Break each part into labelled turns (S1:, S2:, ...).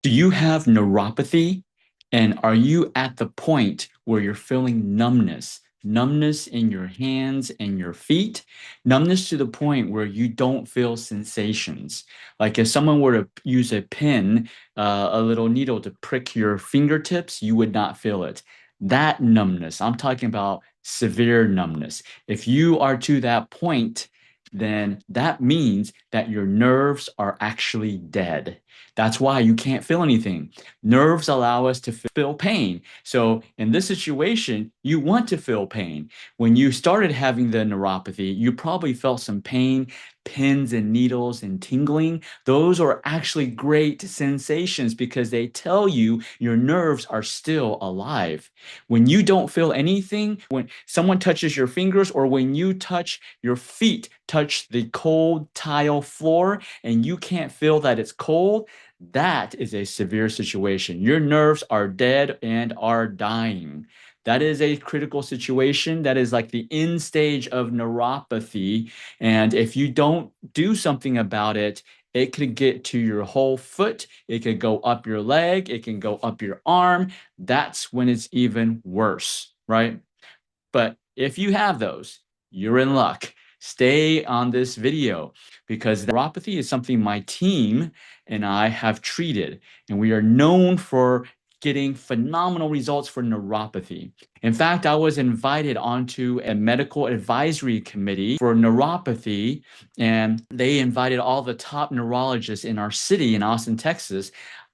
S1: Do you have neuropathy? And are you at the point where you're feeling numbness? Numbness in your hands and your feet, numbness to the point where you don't feel sensations. Like if someone were to use a pin, a little needle to prick your fingertips, you would not feel it. That numbness, I'm talking about severe numbness. If you are to that point, then that means that your nerves are actually dead. That's why you can't feel anything. Nerves allow us to feel pain. So in this situation, you want to feel pain. When you started having the neuropathy, you probably felt some pain, pins and needles and tingling. Those are actually great sensations because they tell you your nerves are still alive. When you don't feel anything, when someone touches your fingers or when you touch your feet, touch the cold tile floor and you can't feel that it's cold, that is a severe situation. Your nerves are dead and are dying. That is a critical situation. That is like the end stage of neuropathy. And if you don't do something about it, it could get to your whole foot. It could go up your leg. It can go up your arm. That's when it's even worse, right? But if you have those, you're in luck. Stay on this video because neuropathy is something my team and I have treated, and we are known for getting phenomenal results for neuropathy. In fact, I was invited onto a medical advisory committee for neuropathy, and they invited all the top neurologists in our city in Austin, Texas.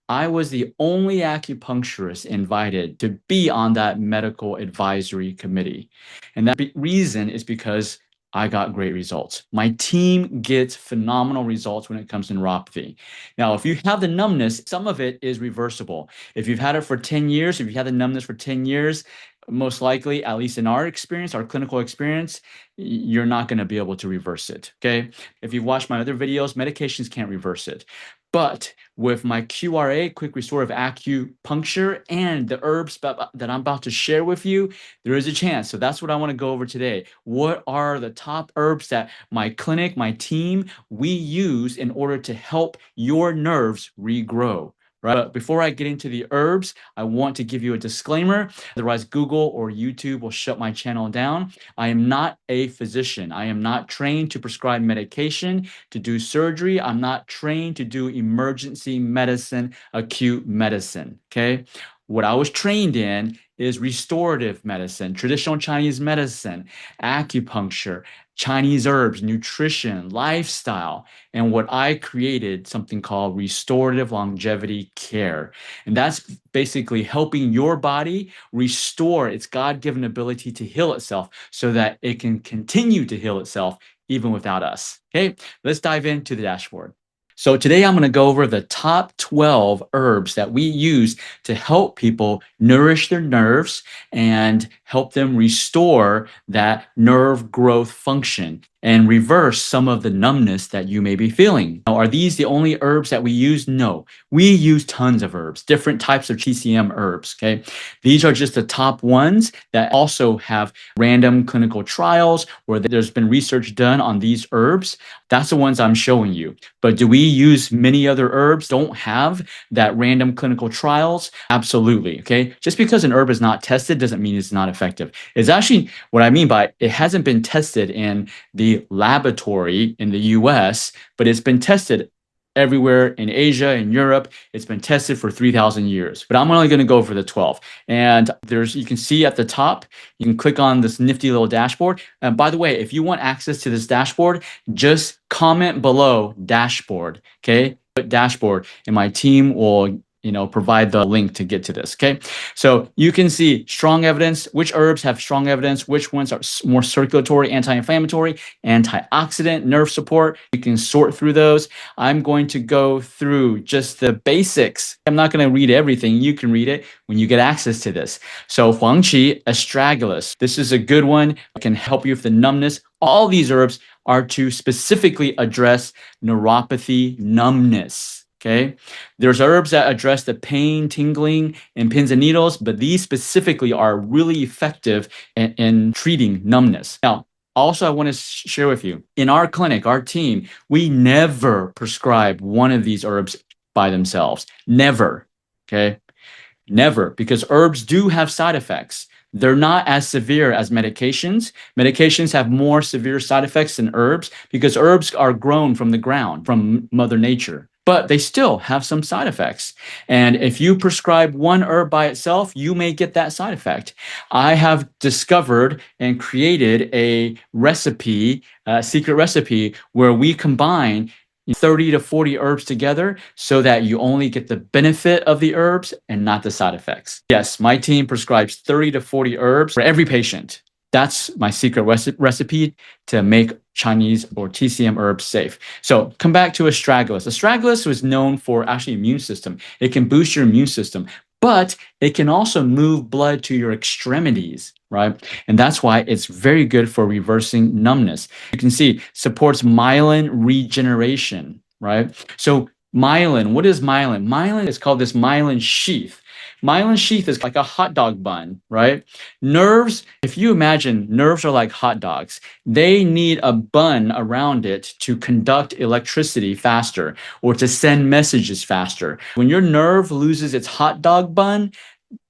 S1: I was the only acupuncturist invited to be on that medical advisory committee. And that reason is because I got great results. My team gets phenomenal results when it comes to neuropathy. Now, if you have the numbness, some of it is reversible. If you've had it for 10 years, if you've had the numbness for 10 years, most likely, at least in our experience, our clinical experience, you're not going to be able to reverse it. Okay. If you've watched my other videos, medications can't reverse it. But with my QRA, quick restorative acupuncture, and the herbs that I'm about to share with you, there is a chance. So that's what I want to go over today. What are the top herbs that my clinic, my team, we use in order to help your nerves regrow? Right. But before I get into the herbs, I want to give you a disclaimer. Otherwise, Google or YouTube will shut my channel down. I am not a physician. I am not trained to prescribe medication, to do surgery. I'm not trained to do emergency medicine, acute medicine. Okay. What I was trained in is restorative medicine, traditional Chinese medicine, acupuncture, Chinese herbs, nutrition, lifestyle. And what I created, something called restorative longevity care. And that's basically helping your body restore its God-given ability to heal itself so that it can continue to heal itself even without us. Okay, let's dive into the dashboard. So today I'm going to go over the top 12 herbs that we use to help people nourish their nerves and help them restore that nerve growth function and reverse some of the numbness that you may be feeling. Now, are these the only herbs that we use? No, we use tons of herbs, different types of TCM herbs, okay? These are just the top ones that also have random clinical trials where there's been research done on these herbs. That's the ones I'm showing you. But do we use many other herbs don't have that random clinical trials? Absolutely, okay? Just because an herb is not tested doesn't mean it's not effective. It's actually, what I mean by it hasn't been tested in the laboratory in the US, but it's been tested everywhere in Asia and Europe. It's been tested for 3,000 years, but I'm only going to go for the 12. And you can see at the top, you can click on this nifty little dashboard. And by the way, if you want access to this dashboard, just comment below dashboard, okay? Put dashboard and my team will provide the link to get to this, okay? So you can see strong evidence, which herbs have strong evidence, which ones are more circulatory, anti-inflammatory, antioxidant, nerve support. You can sort through those. I'm going to go through just the basics. I'm not going to read everything. You can read it when you get access to this. So Huang Qi, Astragalus. This is a good one. It can help you with the numbness. All these herbs are to specifically address neuropathy numbness. Okay, there's herbs that address the pain, tingling, and pins and needles, but these specifically are really effective in treating numbness. Now, also, I want to share with you, in our clinic, our team, we never prescribe one of these herbs by themselves. Never. Okay. Never, because herbs do have side effects. They're not as severe as medications. Medications have more severe side effects than herbs because herbs are grown from the ground, from Mother Nature. But they still have some side effects. And if you prescribe one herb by itself, you may get that side effect. I have discovered and created a recipe, a secret recipe, where we combine 30 to 40 herbs together so that you only get the benefit of the herbs and not the side effects. Yes, my team prescribes 30 to 40 herbs for every patient. That's my secret recipe to make Chinese or TCM herbs safe. So come back to Astragalus. Astragalus was known for actually immune system. It can boost your immune system, but it can also move blood to your extremities, right? And that's why it's very good for reversing numbness. You can see supports myelin regeneration, right? So myelin, what is myelin? Myelin is called this myelin sheath. Myelin sheath is like a hot dog bun, right? Nerves, if you imagine nerves are like hot dogs, they need a bun around it to conduct electricity faster or to send messages faster. When your nerve loses its hot dog bun,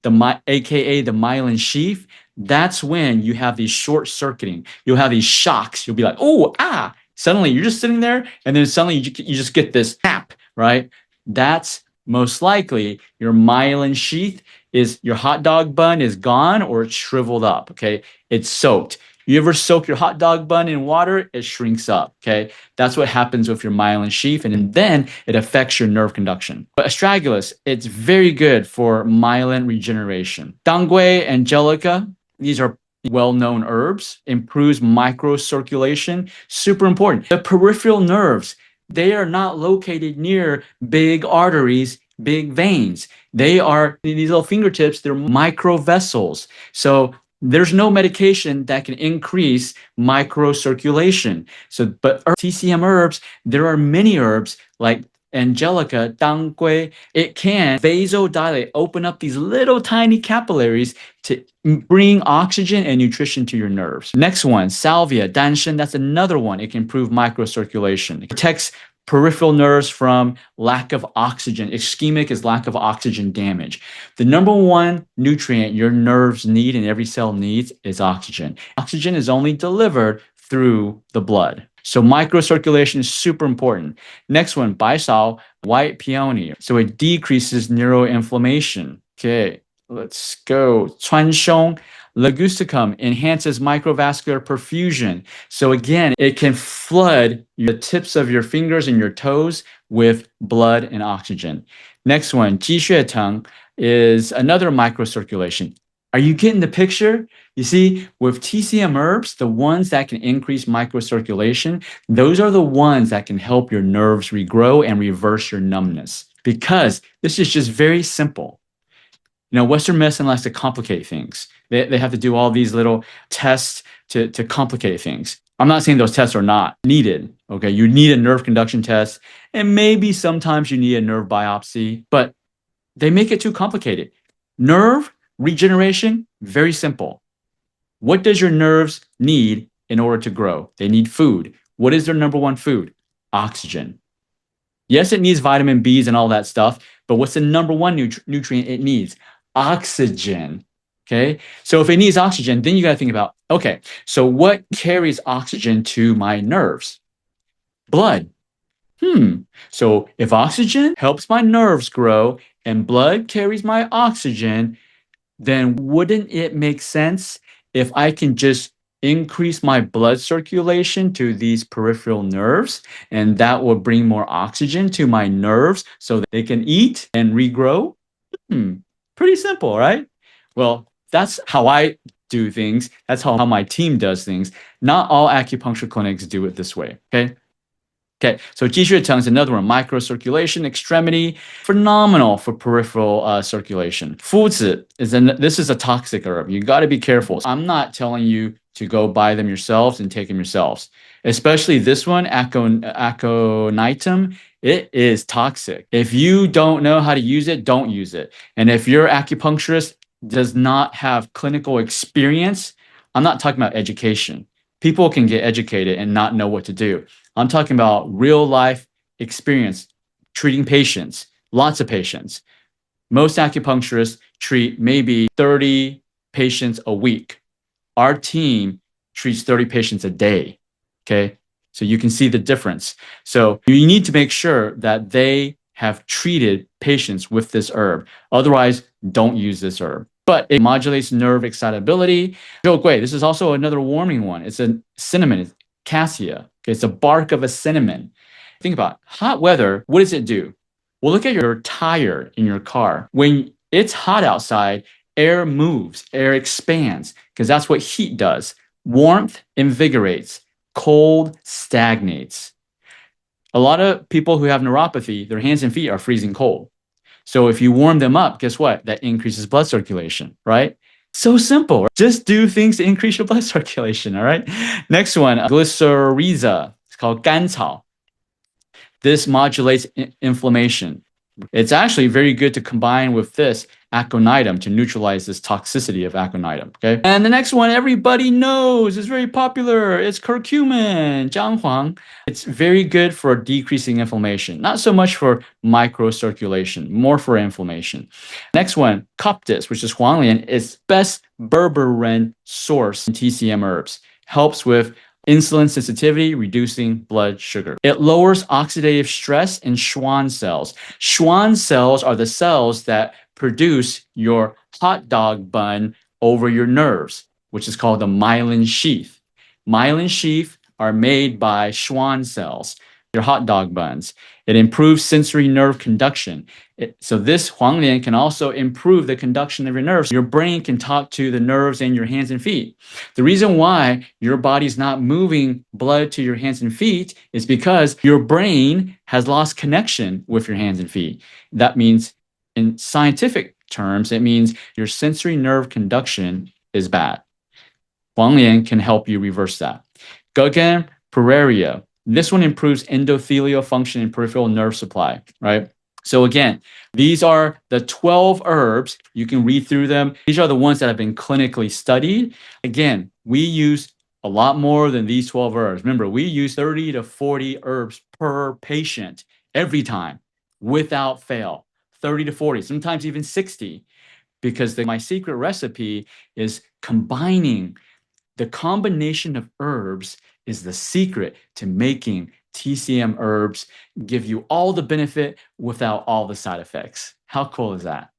S1: aka the myelin sheath, that's when you have these short circuiting. You'll have these shocks. You'll be like, oh, ah. Suddenly you're just sitting there and then suddenly you just get this tap, right? That's most likely your myelin sheath is your hot dog bun is gone or it's shriveled up, okay? It's soaked. You ever soak your hot dog bun in water? It shrinks up, okay? That's what happens with your myelin sheath, and then it affects your nerve conduction. But astragalus, it's very good for myelin regeneration. Dangui, angelica, these are well-known herbs, improves microcirculation, super important. The peripheral nerves, they are not located near big arteries, big veins. They are these little fingertips, they're micro vessels. So there's no medication that can increase microcirculation. So, but TCM herbs, there are many herbs like angelica, dangui. It can vasodilate, open up these little tiny capillaries to bring oxygen and nutrition to your nerves. Next one, salvia, danshen, that's another one. It can improve microcirculation. It protects peripheral nerves from lack of oxygen. Ischemic is lack of oxygen damage. The number one nutrient your nerves need and every cell needs is oxygen. Oxygen is only delivered through the blood. So microcirculation is super important. Next one, Bai Shao, white peony. So it decreases neuroinflammation. Okay, let's go. Chuanxiong, ligusticum, enhances microvascular perfusion. So again, it can flood the tips of your fingers and your toes with blood and oxygen. Next one, Xue Teng, is another microcirculation. Are you getting the picture? You see, with TCM herbs, the ones that can increase microcirculation, those are the ones that can help your nerves regrow and reverse your numbness. Because this is just very simple. You know, Western medicine likes to complicate things. They have to do all these little tests to complicate things. I'm not saying those tests are not needed, okay? You need a nerve conduction test, and maybe sometimes you need a nerve biopsy, but they make it too complicated. Nerve regeneration, very simple. What does your nerves need in order to grow? They need food. What is their number one food? Oxygen. Yes, it needs vitamin Bs and all that stuff, but what's the number one nutrient it needs? Oxygen. Okay, so if it needs oxygen, then you got to think about, okay, so what carries oxygen to my nerves? Blood. So if oxygen helps my nerves grow and blood carries my oxygen, then wouldn't it make sense if I can just increase my blood circulation to these peripheral nerves, and that will bring more oxygen to my nerves so that they can eat and regrow? Pretty simple, right? Well, that's how I do things. That's how my team does things. Not all acupuncture clinics do it this way, okay? Okay, so Xue Teng is another one. Microcirculation, extremity, phenomenal for peripheral circulation. Fuzi this is a toxic herb. You got to be careful. I'm not telling you to go buy them yourselves and take them yourselves. Especially this one, aconitum, it is toxic. If you don't know how to use it, don't use it. And if your acupuncturist does not have clinical experience, I'm not talking about education. People can get educated and not know what to do. I'm talking about real life experience treating patients. lots of patients. Most acupuncturists treat maybe 30 patients a week. Our team treats 30 patients a day. Okay. So you can see the difference. So you need to make sure that they have treated patients with this herb. Otherwise, don't use this herb. But it modulates nerve excitability. Rou Gui, this is also another warming one. It's a cinnamon, it's cassia. Okay, it's a bark of a cinnamon. Think about it. Hot weather, what does it do? Well, look at your tire in your car. When it's hot outside, air moves, air expands, because that's what heat does. Warmth invigorates, cold stagnates. A lot of people who have neuropathy, their hands and feet are freezing cold. So if you warm them up, guess what? That increases blood circulation, right? So simple. Just do things to increase your blood circulation, all right? Next one, glycyrrhiza. It's called 甘草. This modulates inflammation. It's actually very good to combine with this aconitum to neutralize this toxicity of aconitum. Okay. And the next one everybody knows is very popular. It's curcumin, Jianghuang. It's very good for decreasing inflammation. Not so much for microcirculation, more for inflammation. Next one, Coptis, which is Huang Lian, is best berberine source in TCM herbs. Helps with insulin sensitivity, reducing blood sugar. It lowers oxidative stress in Schwann cells. Schwann cells are the cells that produce your hot dog bun over your nerves, which is called the myelin sheath. Myelin sheath are made by Schwann cells, your hot dog buns. It improves sensory nerve conduction. So this Huang Lian can also improve the conduction of your nerves. Your brain can talk to the nerves in your hands and feet. The reason why your body's not moving blood to your hands and feet is because your brain has lost connection with your hands and feet. That means, in scientific terms, it means your sensory nerve conduction is bad. Huang Lian can help you reverse that. Guggen Pereira. This one improves endothelial function and peripheral nerve supply, right? So again, these are the 12 herbs. You can read through them. These are the ones that have been clinically studied. Again, we use a lot more than these 12 herbs. Remember, we use 30 to 40 herbs per patient every time without fail. 30 to 40, sometimes even 60, because my secret recipe is combining. The combination of herbs is the secret to making TCM herbs give you all the benefit without all the side effects. How cool is that?